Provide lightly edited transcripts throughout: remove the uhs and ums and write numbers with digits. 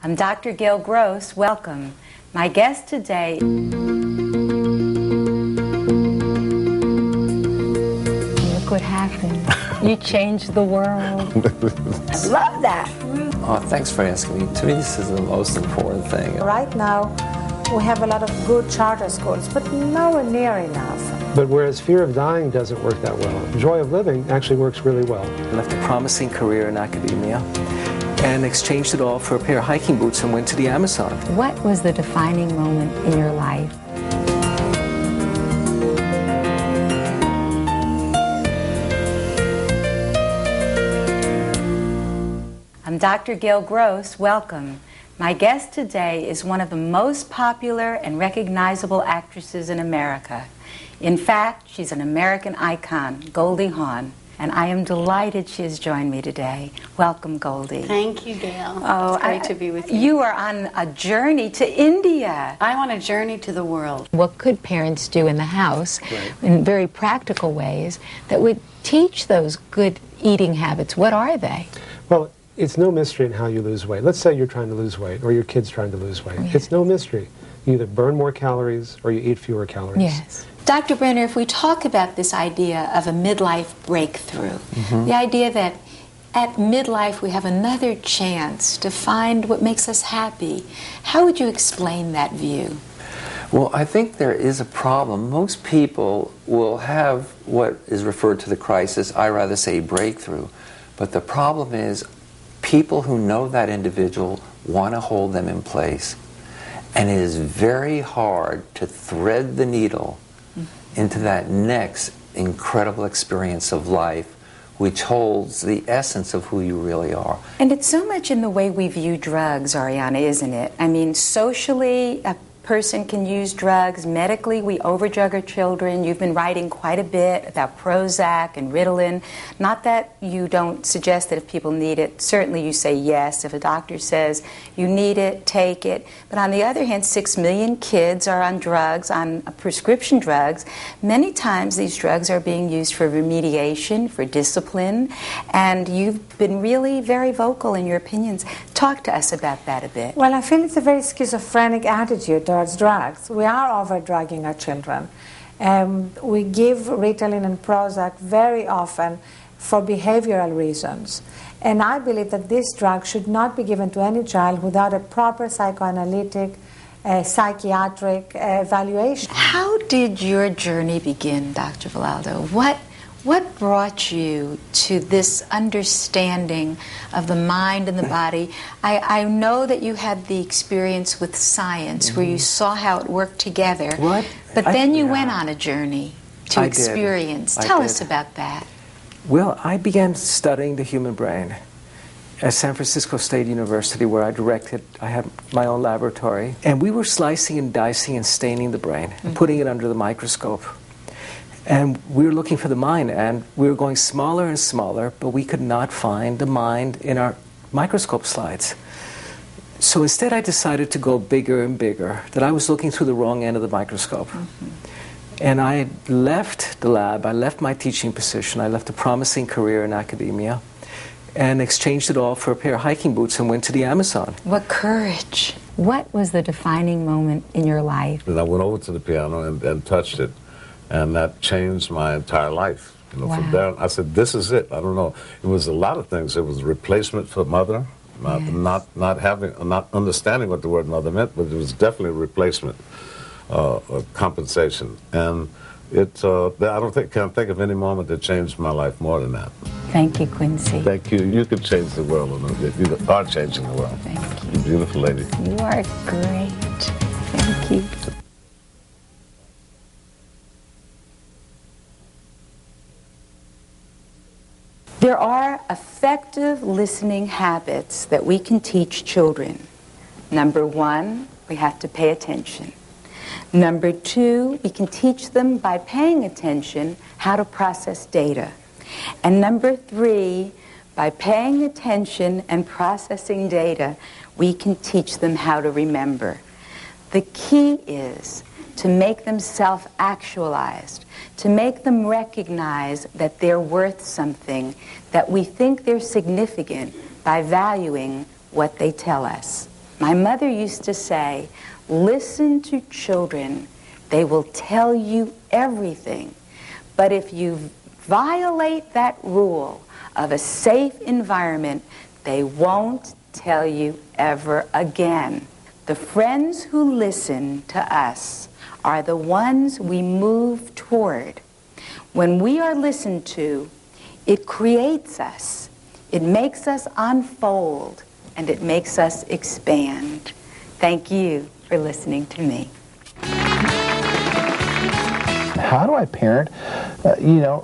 I'm Dr. Gail Gross. Welcome. My guest today... Look what happened. You changed the world. I love that. Oh, thanks for asking me. To me, this is the most important thing. Right now, we have a lot of good charter schools, but nowhere near enough. But whereas fear of dying doesn't work that well, joy of living actually works really well. I left a promising career in academia and exchanged it all for a pair of hiking boots and went to the Amazon. What was the defining moment in your life? I'm Dr. Gail Gross. Welcome. My guest today is one of the most popular and recognizable actresses in America. In fact, she's an American icon, Goldie Hawn, and I am delighted she has joined me today. Welcome, Goldie. Thank you, Gail. Oh, it's great to be with you. You are on a journey to India. I'm on a journey to the world. What could parents do in the house in very practical ways that would teach those good eating habits? What are they? Well, it's no mystery in how you lose weight. Let's say you're trying to lose weight or your kid's trying to lose weight. Yeah. It's no mystery. You either burn more calories or you eat fewer calories. Yes. Dr. Brenner, if we talk about this idea of a midlife breakthrough, the idea that at midlife we have another chance to find what makes us happy, how would you explain that view? Well, I think there is a problem. Most people will have what is referred to the crisis, I rather say breakthrough, but the problem is people who know that individual want to hold them in place. And it is very hard to thread the needle into that next incredible experience of life, which holds the essence of who you really are. And it's so much in the way we view drugs, Ariana, isn't it? I mean, socially, a person can use drugs. Medically, we overdrug our children. You've been writing quite a bit about Prozac and Ritalin. Not that you don't suggest that if people need it, certainly you say yes. If a doctor says you need it, take it. But on the other hand, 6 million kids are on drugs, on prescription drugs. Many times these drugs are being used for remediation, for discipline, and you've been really very vocal in your opinions. Talk to us about that a bit. Well, I feel it's a very schizophrenic attitude towards drugs. We are over-drugging our children. We give Ritalin and Prozac very often for behavioral reasons. And I believe that this drug should not be given to any child without a proper psychoanalytic, psychiatric evaluation. How did your journey begin, Dr. Villoldo? What brought you to this understanding of the mind and the body? I know that you had the experience with science where you saw how it worked together. What? But then you went on a journey to experience. Tell us did. about that. Well, I began studying the human brain at San Francisco State University, where I had my own laboratory. And we were slicing and dicing and staining the brain and putting it under the microscope. And we were looking for the mind, and we were going smaller and smaller, but we could not find the mind in our microscope slides. So instead I decided to go bigger and bigger, that I was looking through the wrong end of the microscope. And I left the lab, I left my teaching position, I left a promising career in academia, and exchanged it all for a pair of hiking boots and went to the Amazon. What courage. What was the defining moment in your life? And I went over to the piano and touched it. And that changed my entire life. You know, From there, I said, "This is it." I don't know. It was a lot of things. It was a replacement for mother, not understanding what the word mother meant, but it was definitely a replacement, compensation. And it, can't think of any moment that changed my life more than that. Thank you, Quincy. Thank you. You could change the world a little bit. You are changing the world. Thank you. You're a beautiful lady. You are great. Thank you. There are effective listening habits that we can teach children. Number 1, we have to pay attention. Number 2, we can teach them by paying attention how to process data. And number 3, by paying attention and processing data, we can teach them how to remember. The key is to make them self-actualized, to make them recognize that they're worth something, that we think they're significant by valuing what they tell us. My mother used to say, listen to children. They will tell you everything. But if you violate that rule of a safe environment, they won't tell you ever again. The friends who listen to us are the ones we move toward. When we are listened to, it creates us. It makes us unfold, and it makes us expand. Thank you for listening to me. How do I parent,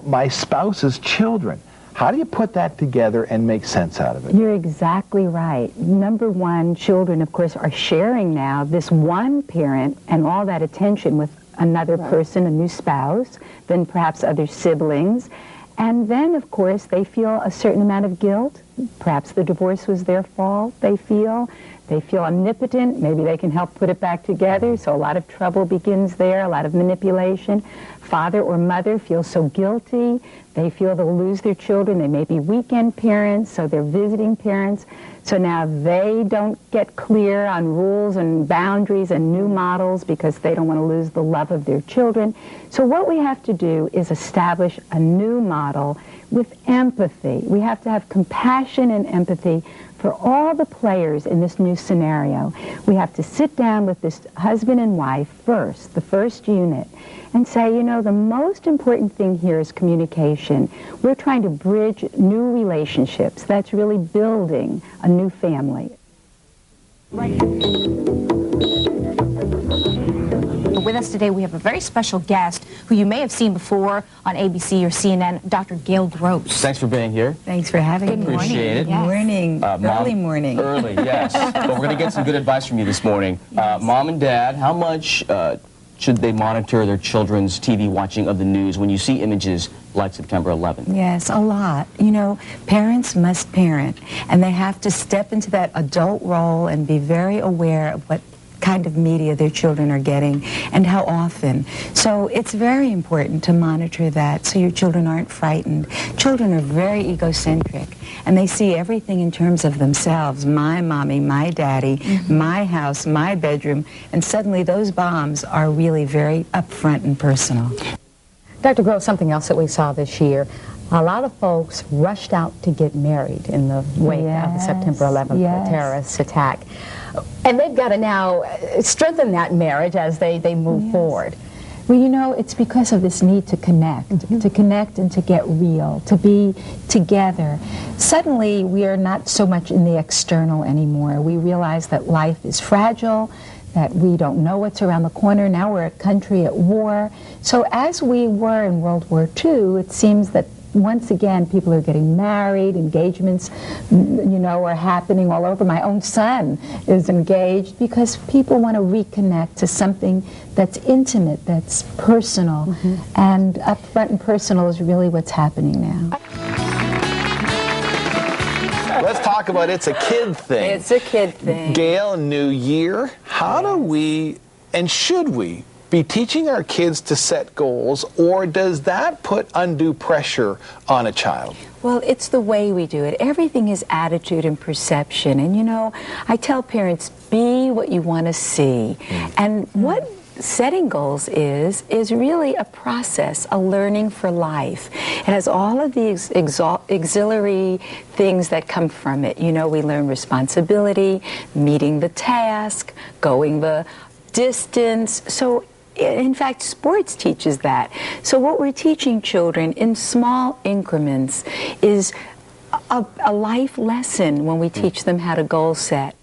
my spouse's children? How do you put that together and make sense out of it? You're exactly right. Number one, children, of course, are sharing now this one parent and all that attention with another person, a new spouse, then perhaps other siblings. And then, of course, they feel a certain amount of guilt. Perhaps the divorce was their fault, they feel. They feel omnipotent. Maybe they can help put it back together. So a lot of trouble begins there, a lot of manipulation. Father or mother feels so guilty. They feel they'll lose their children. They may be weekend parents, so they're visiting parents. So now they don't get clear on rules and boundaries and new models because they don't want to lose the love of their children. So what we have to do is establish a new model with empathy. We have to have compassion and empathy for all the players in this new scenario. We have to sit down with this husband and wife first, the first unit, and say, the most important thing here is communication. We're trying to bridge new relationships. That's really building a new family. With us today, we have a very special guest who you may have seen before on ABC or CNN, Dr. Gail Gross. Thanks for being here. Thanks for having me. Appreciate it. Good morning. Early morning. Early, yes. But we're going to get some good advice from you this morning. Mom and Dad, how much should they monitor their children's TV watching of the news when you see images like September 11th? Yes, a lot. Parents must parent, and they have to step into that adult role and be very aware of what kind of media their children are getting and how often. So it's very important to monitor that so your children aren't frightened. Children are very egocentric, and they see everything in terms of themselves. My mommy, my daddy, my house, my bedroom, and suddenly those bombs are really very upfront and personal. Dr. Gross, something else that we saw this year, a lot of folks rushed out to get married in the wake of the September 11th terrorist attack. And they've got to now strengthen that marriage as they move forward. Well, it's because of this need to connect and to get real, to be together. Suddenly, we are not so much in the external anymore. We realize that life is fragile, that we don't know what's around the corner. Now we're a country at war. So as we were in World War II, it seems that once again, people are getting married, engagements, are happening all over. My own son is engaged because people want to reconnect to something that's intimate, that's personal, and upfront and personal is really what's happening now. Let's talk about It's a Kid Thing. It's a kid thing. Gail, New Year, how do we, and should we, be teaching our kids to set goals, or does that put undue pressure on a child? Well, it's the way we do it. Everything is attitude and perception. And I tell parents, be what you want to see. And what setting goals is really a process, a learning for life. It has all of the auxiliary things that come from it. We learn responsibility, meeting the task, going the distance. So in fact, sports teaches that. So what we're teaching children in small increments is a life lesson when we teach them how to goal set.